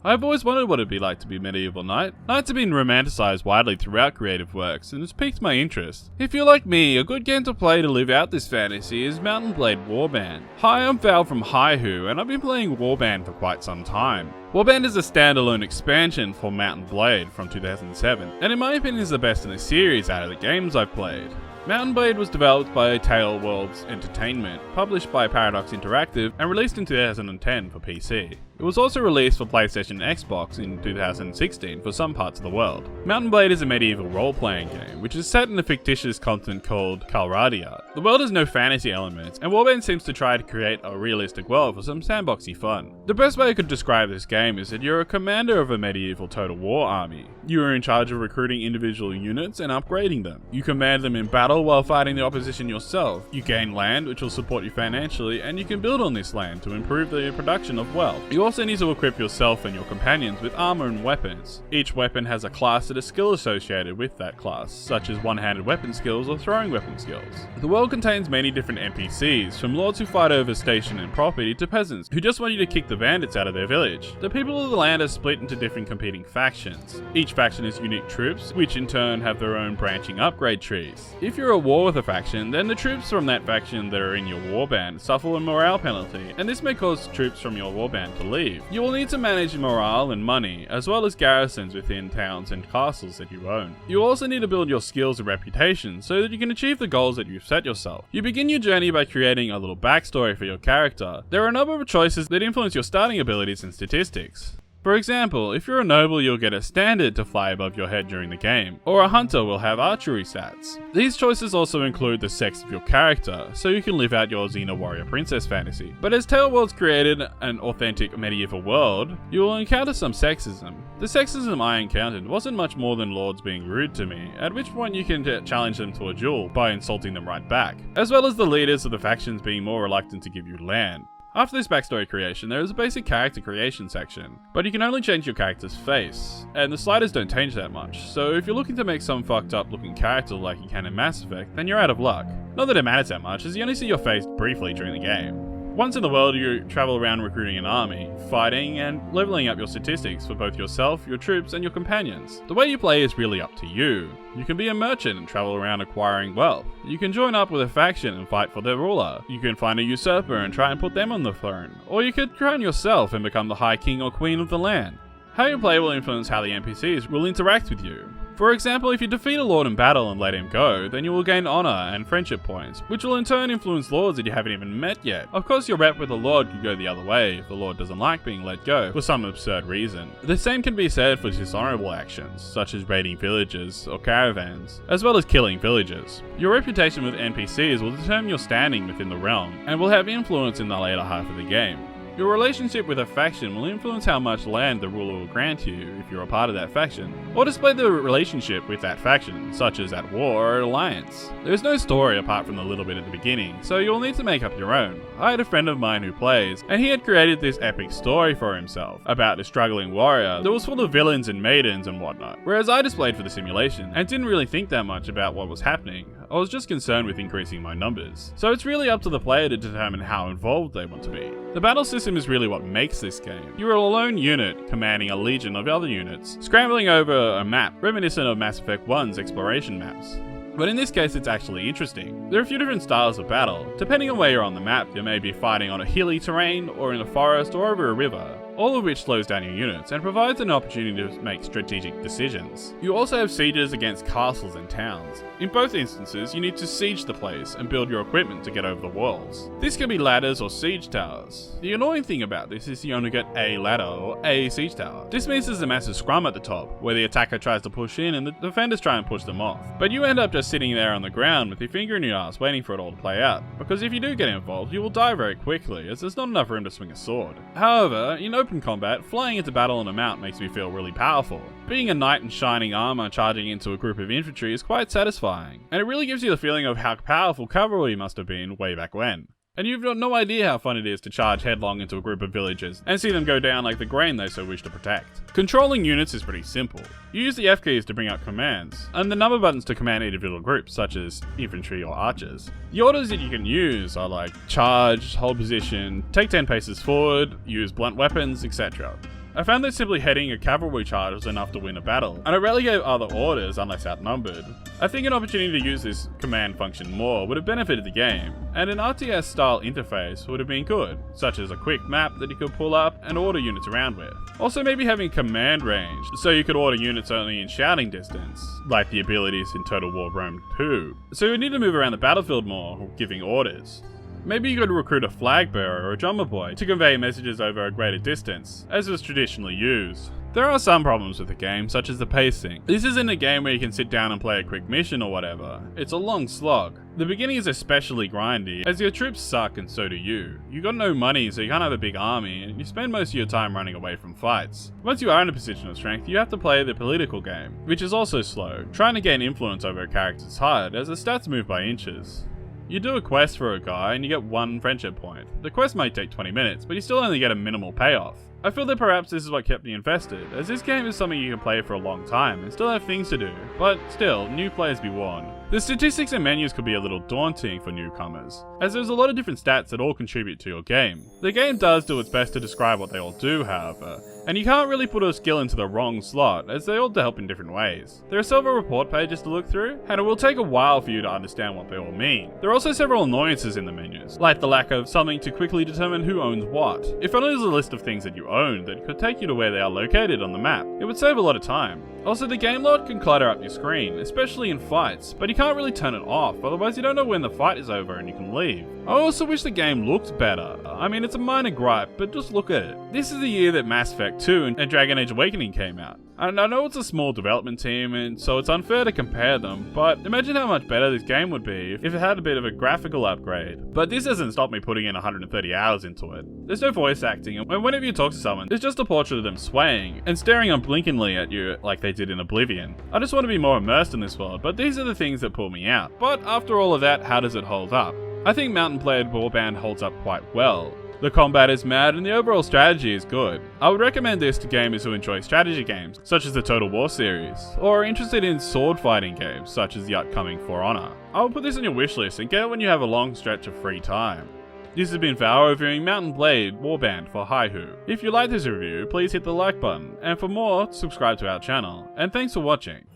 I've always wondered what it'd be like to be a medieval knight. Knights have been romanticized widely throughout creative works, and it's piqued my interest. If you're like me, a good game to play to live out this fantasy is Mount and Blade Warband. Hi, I'm Val from Hihu, and I've been playing Warband for quite some time. Warband is a standalone expansion for Mount and Blade from 2007, and in my opinion is the best in the series out of the games I've played. Mount and Blade was developed by Tale Worlds Entertainment, published by Paradox Interactive, and released in 2010 for PC. It was also released for PlayStation and Xbox in 2016 for some parts of the world. Mount and Blade is a medieval role-playing game, which is set in a fictitious continent called Calradia. The world has no fantasy elements, and Warband seems to try to create a realistic world for some sandboxy fun. The best way I could describe this game is that you're a commander of a medieval total war army. You are in charge of recruiting individual units and upgrading them. You command them in battle while fighting the opposition yourself. You gain land, which will support you financially, and you can build on this land to improve the production of wealth. You also need to equip yourself and your companions with armor and weapons. Each weapon has a class and a skill associated with that class, such as one-handed weapon skills or throwing weapon skills. The world contains many different NPCs, from lords who fight over station and property to peasants who just want you to kick the bandits out of their village. The people of the land are split into different competing factions. Each faction has unique troops, which in turn have their own branching upgrade trees. If you're at war with a faction, then the troops from that faction that are in your warband suffer a morale penalty, and this may cause troops from your warband to leave. You will need to manage morale and money, as well as garrisons within towns and castles that you own. You also need to build your skills and reputation so that you can achieve the goals that you've set yourself. You begin your journey by creating a little backstory for your character. There are a number of choices that influence your starting abilities and statistics. For example, if you're a noble, you'll get a standard to fly above your head during the game, or a hunter will have archery stats. These choices also include the sex of your character, so you can live out your Xena warrior princess fantasy. But as Tale Worlds created an authentic medieval world, you will encounter some sexism. The sexism I encountered wasn't much more than lords being rude to me, at which point you can challenge them to a duel by insulting them right back, as well as the leaders of the factions being more reluctant to give you land. After this backstory creation, there is a basic character creation section, but you can only change your character's face, and the sliders don't change that much, so if you're looking to make some fucked up looking character like you can in Mass Effect, then you're out of luck. Not that it matters that much, as you only see your face briefly during the game. Once in the world, you travel around recruiting an army, fighting, and leveling up your statistics for both yourself, your troops, and your companions. The way you play is really up to you. You can be a merchant and travel around acquiring wealth. You can join up with a faction and fight for their ruler. You can find a usurper and try and put them on the throne. Or you could crown yourself and become the High King or Queen of the land. How you play will influence how the NPCs will interact with you. For example, if you defeat a lord in battle and let him go, then you will gain honor and friendship points, which will in turn influence lords that you haven't even met yet. Of course, your rep with a lord could go the other way if the lord doesn't like being let go for some absurd reason. The same can be said for dishonorable actions, such as raiding villages or caravans, as well as killing villagers. Your reputation with NPCs will determine your standing within the realm, and will have influence in the later half of the game. Your relationship with a faction will influence how much land the ruler will grant you if you're a part of that faction, or display the relationship with that faction, such as at war or alliance. There is no story apart from the little bit at the beginning, so you'll need to make up your own. I had a friend of mine who plays, and he had created this epic story for himself about a struggling warrior that was full of villains and maidens and whatnot, whereas I just played for the simulation and didn't really think that much about what was happening. I was just concerned with increasing my numbers. So it's really up to the player to determine how involved they want to be. The battle system is really what makes this game. You're a lone unit commanding a legion of other units, scrambling over a map reminiscent of Mass Effect 1's exploration maps. But in this case, it's actually interesting. There are a few different styles of battle. Depending on where you're on the map, you may be fighting on a hilly terrain, or in a forest, or over a river, all of which slows down your units and provides an opportunity to make strategic decisions. You also have sieges against castles and towns. In both instances, you need to siege the place and build your equipment to get over the walls. This can be ladders or siege towers. The annoying thing about this is you only get a ladder or a siege tower. This means there's a massive scrum at the top, where the attacker tries to push in and the defenders try and push them off. But you end up just sitting there on the ground with your finger in your ass waiting for it all to play out, because if you do get involved, you will die very quickly, as there's not enough room to swing a sword. However, in open combat, flying into battle on a mount makes me feel really powerful. Being a knight in shining armor charging into a group of infantry is quite satisfying, and it really gives you the feeling of how powerful cavalry must have been way back when. And you've got no idea how fun it is to charge headlong into a group of villagers and see them go down like the grain they so wish to protect. Controlling units is pretty simple. You use the F keys to bring up commands, and the number buttons to command individual groups, such as infantry or archers. The orders that you can use are like charge, hold position, take 10 paces forward, use blunt weapons, etc. I found that simply heading a cavalry charge was enough to win a battle, and I rarely gave other orders unless outnumbered. I think an opportunity to use this command function more would have benefited the game, and an RTS style interface would have been good, such as a quick map that you could pull up and order units around with. Also maybe having command range, so you could order units only in shouting distance, like the abilities in Total War Rome 2. So you would need to move around the battlefield more, giving orders. Maybe you could recruit a flag bearer or a drummer boy to convey messages over a greater distance, as was traditionally used. There are some problems with the game, such as the pacing. This isn't a game where you can sit down and play a quick mission or whatever. It's a long slog. The beginning is especially grindy, as your troops suck and so do you. You got no money, so you can't have a big army, and you spend most of your time running away from fights. Once you are in a position of strength, you have to play the political game, which is also slow. Trying to gain influence over a character is hard, as the stats move by inches. You do a quest for a guy and you get 1 friendship point. The quest might take 20 minutes, but you still only get a minimal payoff. I feel that perhaps this is what kept me invested, as this game is something you can play for a long time and still have things to do, but still, new players be warned. The statistics and menus could be a little daunting for newcomers, as there's a lot of different stats that all contribute to your game. The game does do its best to describe what they all do, however, and you can't really put a skill into the wrong slot, as they all help in different ways. There are several report pages to look through, and it will take a while for you to understand what they all mean. There are also several annoyances in the menus, like the lack of something to quickly determine who owns what. If only there's a list of things that you own that could take you to where they are located on the map, it would save a lot of time. Also, the game load can clutter up your screen, especially in fights, but you can't really turn it off, otherwise you don't know when the fight is over and you can leave. I also wish the game looked better. I mean, it's a minor gripe, but just look at it. This is the year that Mass Effect 2 and Dragon Age Awakening came out. And I know it's a small development team, and so it's unfair to compare them, but imagine how much better this game would be if it had a bit of a graphical upgrade. But this doesn't stop me putting in 130 hours into it. There's no voice acting, and whenever you talk to someone, it's just a portrait of them swaying and staring unblinkingly at you like they did in Oblivion. I just want to be more immersed in this world, but these are the things that pull me out. But after all of that, how does it hold up? I think Mountain Blade Warband holds up quite well. The combat is mad and the overall strategy is good. I would recommend this to gamers who enjoy strategy games, such as the Total War series, or are interested in sword fighting games, such as the upcoming For Honor. I will put this on your wishlist and get it when you have a long stretch of free time. This has been Val reviewing Mountain Blade Warband for Hihu. If you like this review, please hit the like button, and for more, subscribe to our channel. And thanks for watching.